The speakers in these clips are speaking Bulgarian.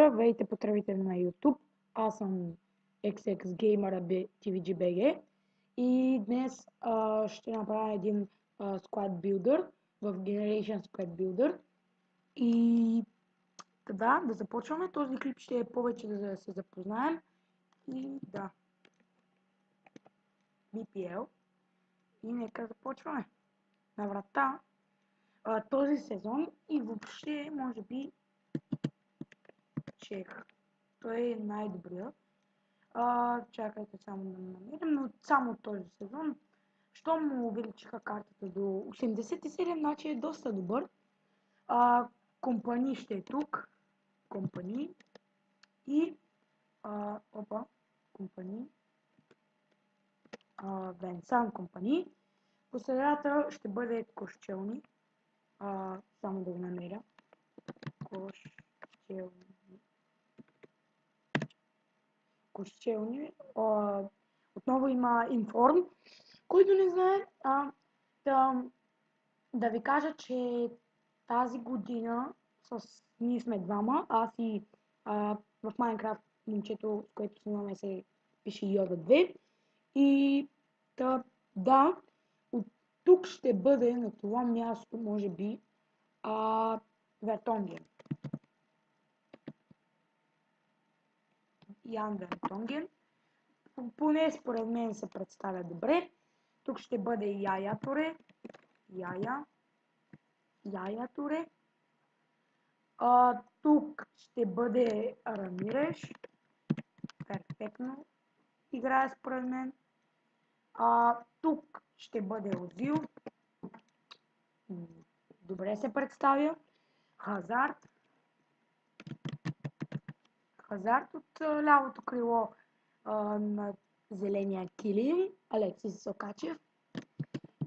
Здравейте, потребители на YouTube! Аз съм XXGamer TVGBG и днес ще направя един Squad Builder в Generation Squad Builder. И да започваме. Този клип ще е повече да се запознаем. И да. BPL. И нека започваме. На врата този сезон и въобще може би чех. Той е най-добрият. Чакайте само да намерим, но само този сезон. Щом му увеличиха картата до 87, значи е доста добър. Компани ще е тук. Компани. И компани. Венсан компани. По средата ще бъде Кошчелни. Само да го намеря. Кошчелни. Отново има информ, който не знае. Да ви кажа, че тази година ние сме двама, аз и в Майнкрафт момчето, с което снимаме, се пише Йода 2. И да, от тук ще бъде на това място, може би, Вертонген. Ян Вертонген. Поне според мен се представя добре. Тук ще бъде Яя Туре. Яя Туре. Тук ще бъде Рамиреш. Перфектно играе според мен. Тук ще бъде Озил. Добре се представя. Хазард. Хазард от лявото крило на зеления килим. Алексис Сокачев.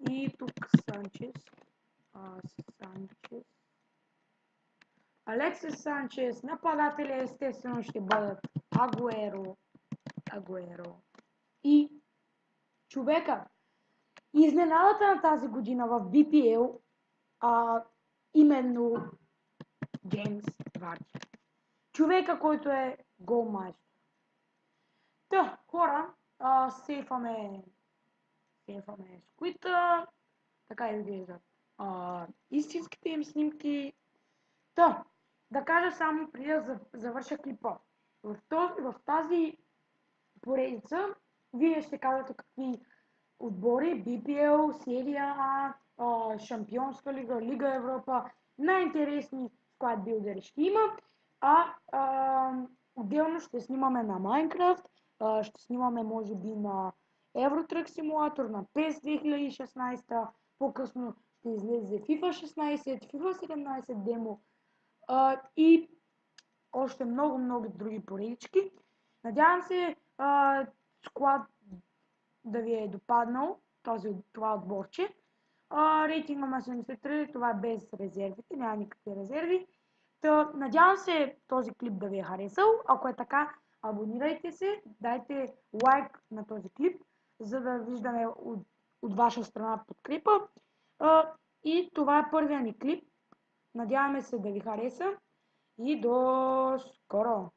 И тук Санчес. Алексис Санчес. Нападатели естествено ще бъдат Агуеро. И човека. Изненадата на тази година в BPL именно Джеймс Варди. Човека, който е голмайстор. Хора, сейфаме Squid, така изглеждат истинските им снимки. Да кажа само преди да завърша клипа. В тази поредица вие ще кажете какви отбори, BPL, серия А, Шампионска лига, Лига Европа, най-интересни склад билдери ще има. Отделно ще снимаме на Майнкрафт, ще снимаме може би на Евротрък симулатор, на PES 2016, по-късно ще излезе FIFA 16, FIFA 17 демо и още много други поредички. Надявам се склад да ви е допаднал, това отборче. Рейтинга на 73, това е без резервите, няма никакви резерви. Надявам се този клип да ви е харесал. Ако е така, абонирайте се, дайте лайк на този клип, за да виждаме от ваша страна подкрепа. И това е първия ни клип. Надяваме се да ви хареса и до скоро!